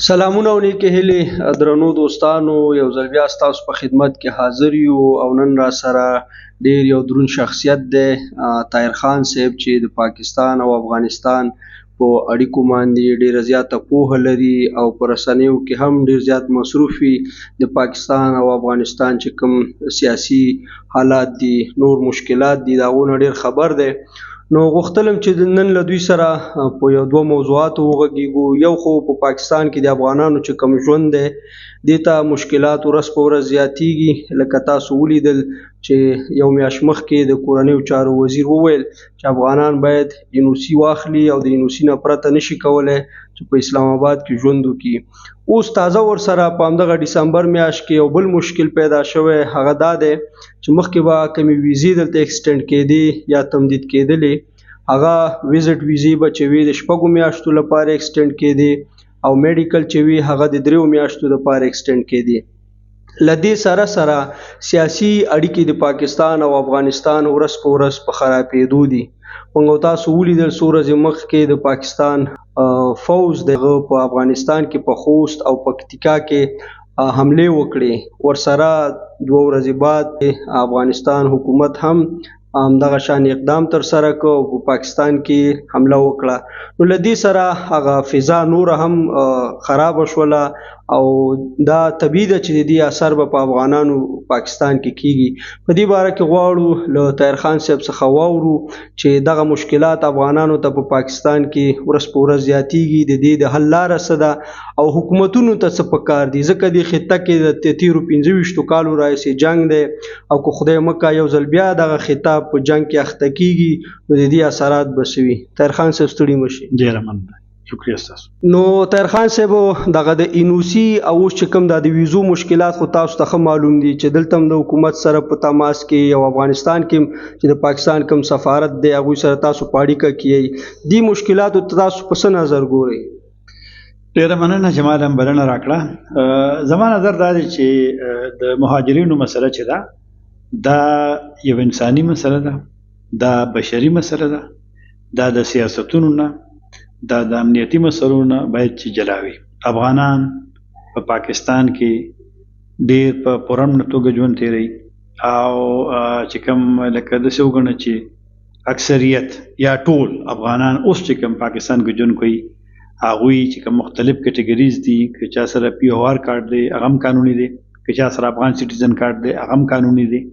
سلامونه او نیکې هیلې درنو دوستانو، یو ځل بیا ستاسو په خدمت کې حاضر یو او نن را سره ډیر یو دروند شخصیت دی، طاهر خان صاحب چې د پاکستان او افغانستان په اړیکو باندې ډیره زیاته پوهه لري او په رسنیو کې هم ډیر زیات مصروف وي. د پاکستان او افغانستان چې کوم سیاسي حالات دي، نور مشکلات دي، د هغو نه ډیر خبر دی. نو غوښتلم چې نن له دوی سره په یو دوه موضوعاتو وغږیږو. یو خو په پاکستان کې د افغانانو چې کوم ژوند دی، دې ته مشکلات ورځ په ورځ زیاتیږي. لکه تاسو ولیدل چې یو میاشت مخکې د کورنیو چارو وزیر وویل چې افغانان باید NOC واخلي او د NOC نه پرته نشي کولی چې په اسلام آباد کې ژوند وکړي. اوس تازه ورسره په همدغه ډسمبر میاشت کې یو بل مشکل پیدا شوی، هغه دا دی چې مخکې به کومې ویزې دلته ایکسټنډ کېدې یا تمدید کېدلې، هغه ویزټ ویزې به چې وي د 6 میاشتو لپاره ایکسټنډ کېدې او میډیکل چې وي هغه د 3 میاشتو لپاره ایکسټنډ کېدې. له دې سره سیاسي اړیکې د پاکستان او افغانستان ورځ په ورځ په خرابېدو دي. موږ تاسو ولیدل څو ورځې مخکې د پاکستان فوز دغه په افغانستان کې په خوست او پکتیکا کې حمله وکړې. ورسره 2 ورځې بعد افغانستان حکومت هم همدغه شان اقدام تر سره کړ او په پاکستان کې حمله وکړه. نو له دې سره هغه فضا نور هم خراب شوله او دا طبیعي ده چې د دې اثر به په افغانانو پاکستان کې کیږي. په دې باره کې غواړو له طاهر خان صاحب څخه واورو چې دغه مشکلات افغانانو ته په پاکستان کې ورځ په ورځ زیاتیږي، د دې د حل لاره څه ده او حکومتونو ته څه پکار دي، ځکه دې خطه کې د تیرو 25 کالو راهیسې جنگ دی او که خدای مکه یو ځل بیا دغه خطه په جنگ کې اخته کیږي نو د دې اثرات به څه وي. طاهر خان صاحب ستړي مشي. ډیره مننه، شکریہ تاسو. نو طاهر خان صاحب دغه د NOC او اوس چې کوم د ویزو مشکلات خو تاسو ته معلوم دي چې دلته هم د حکومت سره په تماس کې او افغانستان کې چې د پاکستان کوم سفارت دی هغوی سره تاسو په اړیکه کې یې. دې مشکلاتو ته تاسو په څه نظر ګورئ؟ ډیره مننه چې ما د بلنه راکړه. زما نظر دا دی چې د مهاجرینو مسله چې دا یو انساني مسله ده، دا بشري مسله ده، دا د سیاستونو نه، دا د امنیتي مسلو نه باید چې جلاوي. افغانان په پاکستان کې ډیر په پرامن توګه ژوند تیروي او چې کوم لکه داسې وګڼه چې اکثریت یا ټول افغانان اوس چې کوم پاکستان کې ژوند کوي هغوی چې کوم مختلف کټګریز دي، که چا سره POR کارت دی هغه هم قانوني دی، که چا سره افغان سټیزن کارت دی هغه هم قانوني دی،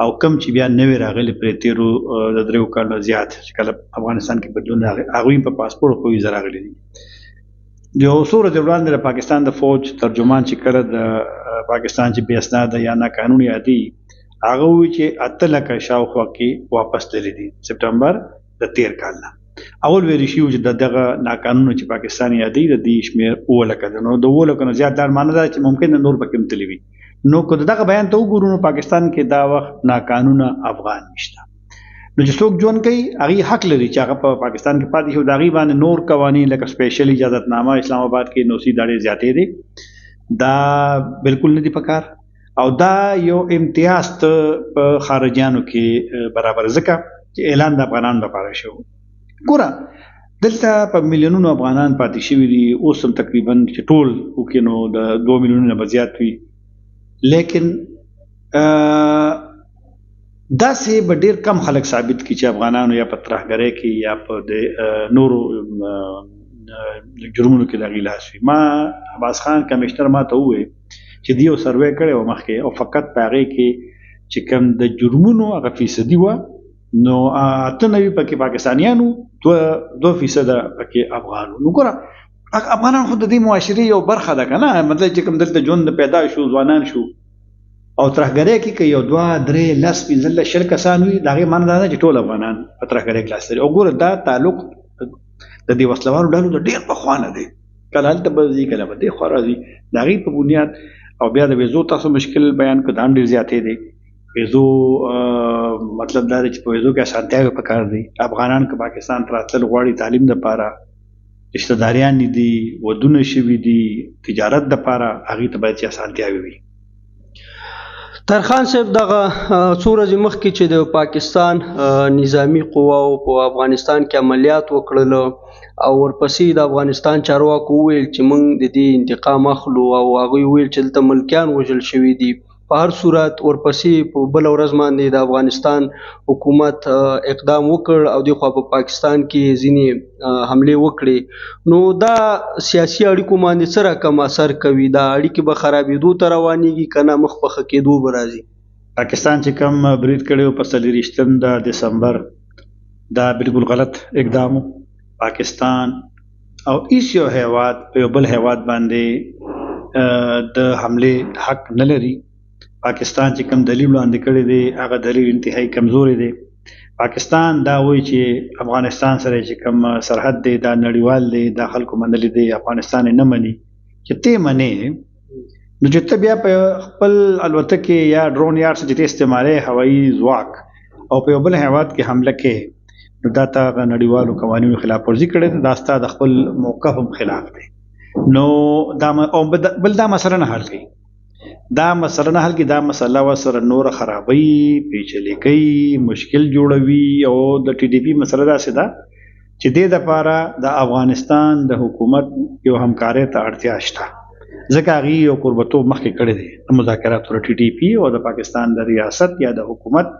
او کم چې بیا نوی راغلي پرې تیرو د 3 کالو زیات چې کله افغانستان کې بدلون راغی هغوی په پاسپورټ په ویزه راغلي دي. د یو څو ورځې وړاندې د پاکستان د فوج ترجمان چې کله د پاکستان چې بې اسناده یا ناقانوني عادي هغه وایي چې 8 لکه شاوخوا کې واپس تللي دي سپټمبر د 13 کال نه. اول ویل شي چې دغه ناقانونه چې پاکستان یادي د دې شمیر 9 لکه ده، نو د 9 لکه نه زیات دا معنی ده چې ممکن نور پکې هم تللي وي. نو که دغه بیان ته وګورو نو پاکستان کې دا وخت ناقانونه افغان نشته. نو چې څوک ژوند کوي هغه حق لري چې هغه په پاکستان کې پاتې شي. د هغې باندې نور قوانین لکه سپیشل اجازتنامه اسلام آباد کې NOC دا ډېرې زیاتې دي، دا بالکل نه دي پکار او دا یو امتیاز ته په خارجیانو کې برابر، ځکه چې اعلان د افغانانو لپاره شو. ګوره دلته په میلیونونو افغانان پاتې شوي دي، اوس هم تقریبا چې ټول وکړي نو د 2 میلیونو نه به زیات وي، لیکن داسې به ډیر کم خلک ثابت کړي چې افغانانو یا په ترهګرۍ کې یا په د نورو جرمونو کې د هغوی لاس وي. ما عباس خان کمیشنر ما ته وویل چې دوی یو سروې کړی و مخکې او فقط په هغې کې چې کوم د جرمونو هغه فیصدي وه نو 98 پکې پاکستانیانو، 2% پکې افغانو. نو ګوره افغانان خو د دې معاشرې یو برخه ده که نه، مطلب چې کوم دلته ژوند پیدا شو ځوانان شو او ترهګرۍ کې که 1 2 3 10 15 20 کسان وي د هغې معنی دا نه چې ټول افغانان په ترهګرۍ کې لاس لري. او ګوره دا تعلق د دې وسلوالو ډلو د ډېر پخوا نه دی، کله هلته به ځي کله به دې خوا راځي، د هغې په بنیاد. او بیا د ویزو تاسو مشکل بیان کړو دا هم ډېر زیاتې دی. ویزو مطلب دا دی چې په ویزو کې اسانتیاوې پکار دي. افغانان که پاکستان ته راتلل غواړي تعلیم دپاره، رشته داریان دي، ودونه شوي دي، تجارت دپاره، هغې ته باید چې اسانتیاوې وي. طاهرخان صاحب دغه څو ورځې مخکې چې د پاکستان نظامی قواو په افغانستان کې عملیات وکړل او ورپسې د افغانستان چارواکو وویل چې موږ د دې انتقام اخلو او هغوی وویل چې دلته ملکیان وژل شوي دي. په هر صورت ورپسې په بله ورځ باندې د افغانستان حکومت اقدام وکړ او دې خوا په پاکستان کې ځینې حملې وکړې. نو دا سیاسي اړیکو باندې څه رقم اثر کوي؟ دا اړیکې به خرابېدو ته روانېږي که نه مخ په ښه کېدو به راځي؟ پاکستان چې کوم برید کړی په 24 د دسمبر دا بالکل غلط اقدام و. پاکستان او هیڅ یو هیواد په یو بل هیواد باندې د حملې حق نه لري. پاکستان چې کوم دلیل وړاندې کړی دی هغه دلیل انتهایی کمزوری دی. پاکستان دا وایي چې افغانستان سره چې کوم سرحد دی دا نړیوال دی، دا خلکو منلی دی، افغانستان نه مني. چې ته منې نو چې ته بیا په خپل الوتکې یا ډرون یا څه چې ته استعمالوې هوایي ځواک او په یو بل هیواد کې حمله کوې نو دا ته هغه نړیوالو قوانینو خلاف ورزي کړې ده، دا ستا د خپل موقف هم خلاف دی. نو دا او بل دا مسله نه حل کوي، دا مسله نه حل کوي، دا مسله ورسره نور خرابوي، پیچلې کوي، مشکل جوړوي. او د ټي ډي پي مسله داسې ده چې دې دپاره د افغانستان د حکومت یو همکارۍ ته اړتیا شته، ځکه هغې یو قربتوب مخکې کړی دی د مذاکراتو د ټي ډي پي او د پاکستان د ریاست یا د حکومت.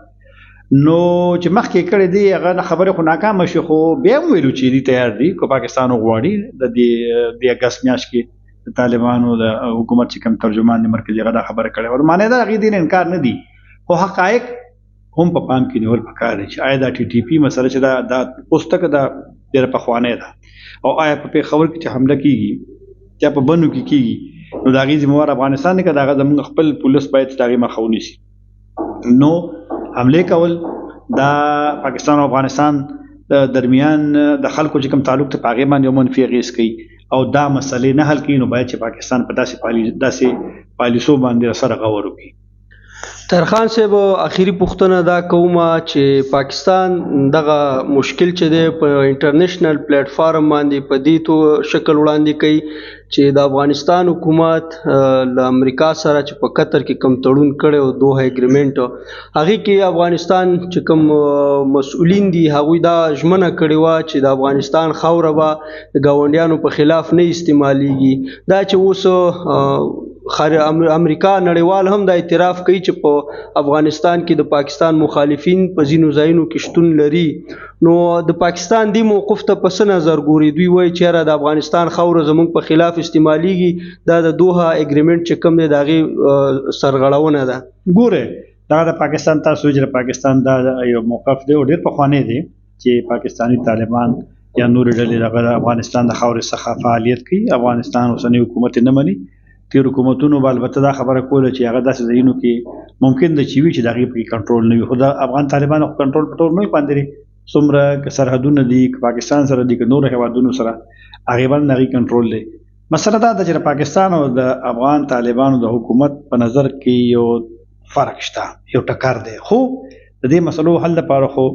نو چې مخکې کړی دی هغه خبرې خو ناکامه شي، خو بیا هم ویلو چې دوی تیار دي که پاکستان وغواړي د دې اګست میاشت کې د طالبانو د حکومت چې کوم ترجمان د مرکزي هغه دا خبره کړې وه. معنی دا هغې دې نه انکار نه دي، خو حقایق هم په پام کې نیول پکار دی چې آیا دا ټي ټي پي مسله چې دا اوس تک دا ډېره پخوانۍ ده او آیا په پېښور کې چې حمله کېږي یا په بنو کې کېږي نو د هغې ذمهوار افغانستان دی که د هغه زموږ خپل پولیس باید د هغې مخه ونیسي. نو حملې کول دا پاکستان او افغانستان د درمیان د خلکو چې کوم تعلق ته په هغې باندې یو منفي اغېز کوي او دا مسلې نه حل کوي. نو باید چې پاکستان په داسې پالیسو باندې سره غور وکړي. طاهرخان صاحب اخیری پوښتنه دا کومه چې پاکستان دغه مشکل چې دی په انټرنیشنل پلیټ فارم باندې په دې شکل وړاندې کوي چې د افغانستان حکومت له امریکا سره چې په قطر کې کوم تړون کړی او دوه اګریمنټ هغې کې افغانستان چې کوم مسؤلین دي هغوی دا ژمنه کړې وه چې د افغانستان خاوره به د ګاونډیانو په خلاف نه استعمالیږي. دا چې اوس امریکا نړیوال هم دا اعتراف کوي چې په افغانستان کې د پاکستان مخالفین په ځینو ځایونو کې شتون لري. نو د پاکستان دې موقف ته په څه نظر ګوري؟ دوی وایي چې یاره د افغانستان خاوره زموږ په خلاف استعمالیږي، دا د دوه اګریمنټ چې کوم دی د هغې سرغړونه ده. ګوره دا د پاکستان تاسو چې د پاکستان دا یو موقف دی او ډېر پخوانی دی چې پاکستانی طالبان یا نورې ډلې د افغانستان د خاورې څخه فعالیت کوي. افغانستان اوسنی حکومت نه مني. تیر حکومتونو به البته دا خبره کوله چې هغه داسې ځایونو کې ممکن ده چې وي چې د هغې پکې کنټرول نه وي، خو د افغان طالبانو کنټرول په ټول ملک باندې لري. څومره که سرحدونه دي که پاکستان سره دي که نورو هېوادونو سره هغې باندې د هغې کنټرول دی. مسله دا ده چې د پاکستان او د افغان طالبانو د حکومت په نظر کې یو فرق شته، یو ټکر دی. خو د دې مسلو حل لپاره خو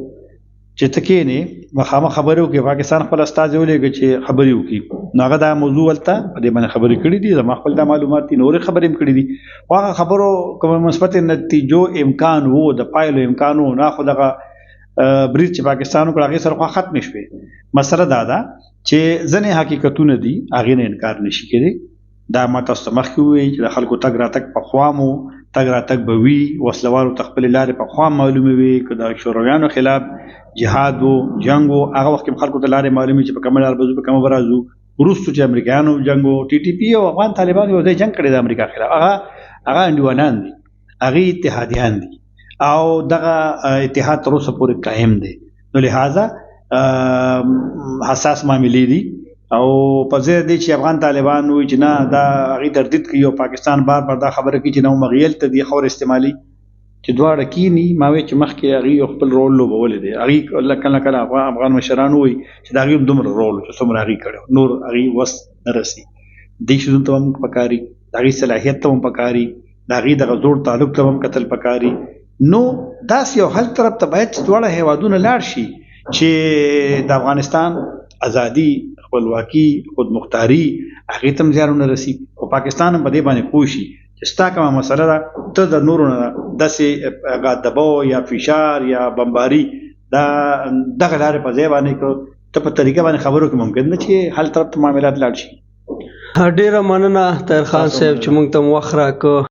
چې ته کښېنې مخامخ خبرې وکړې، پاکستان خپل استازی ولېږه چې خبرې وکړي، نو هغه دا موضوع هلته په دې باندې خبرې کړي دي، زما خپل دا معلومات دي، نورې خبرې هم کړي دي. خو هغه خبرو کوم مثبت نتیجو امکان و، د پایلو امکان و، نه خو دغه برید چې پاکستان وکړ هغې سره خوا ختمې شوې. مسله دا ده چې ځینې حقیقتونه دي هغې نه انکار نشي کېدی. دا ما تاسو ته مخکې ووایي چې د خلکو تګ راتګ په خوا مو تګ راتګ به وي، وسلوالو ته خپلې لارې په خوا معلومې وي، که د شورویانو خلاف جهاد و جنګ و هغه وخت کې خلکو ته لارې معلومې چې په کومه لار به ځو په کومه به راځو. وروستو چې امریکایانو جنګ و ټي ټي پي او افغان طالبانو یو ځای جنګ کړی د امریکا خلاف، هغه انډیوالان دي، هغې اتحادیان دي او دغه اتحاد تر اوسه پورې قایم دی. نو لہذا حساس معاملې دي او په ځای دی چې افغان طالبان وایي چې نه دا هغې تردید کوي او پاکستان بار بار دا خبره کوي چې نه مغیل ته دې خاورې استعمالي، چې دواړه کینی ما وایي چې مخکې هغې یو خپل رول لوبولی دی. هغې کله کله افغان مشران وایي چې د هغې هم دومره رول چې څومره هغې کړی نور هغې وس نه رسي. دې شیزونو ته هم پکاري، د هغې صلاحیت ته هم پکاري، د هغې دغه زوړ تعلق ته هم کتل پکاري. نو داسې یو حل طرف ته باید چې دواړه هېوادونه لاړ شي چې د افغانستان ازادي، خپلواکي، خودمختاري هغې ته هم زیانونه رسي، او پاکستان هم په دې باندې پوه شي چې ستا کومه مسله ده ته د نورو نه داسې هغه دباو یا فشار یا بمباري دغه لارې په ځای باندې کو ته په طریقه باندې خبرو کې ممکن نه چې هر طرف ته معاملات لاړ شي. ډیره مننه طاهر خان صاحب چې موږ ته وخت راکړ.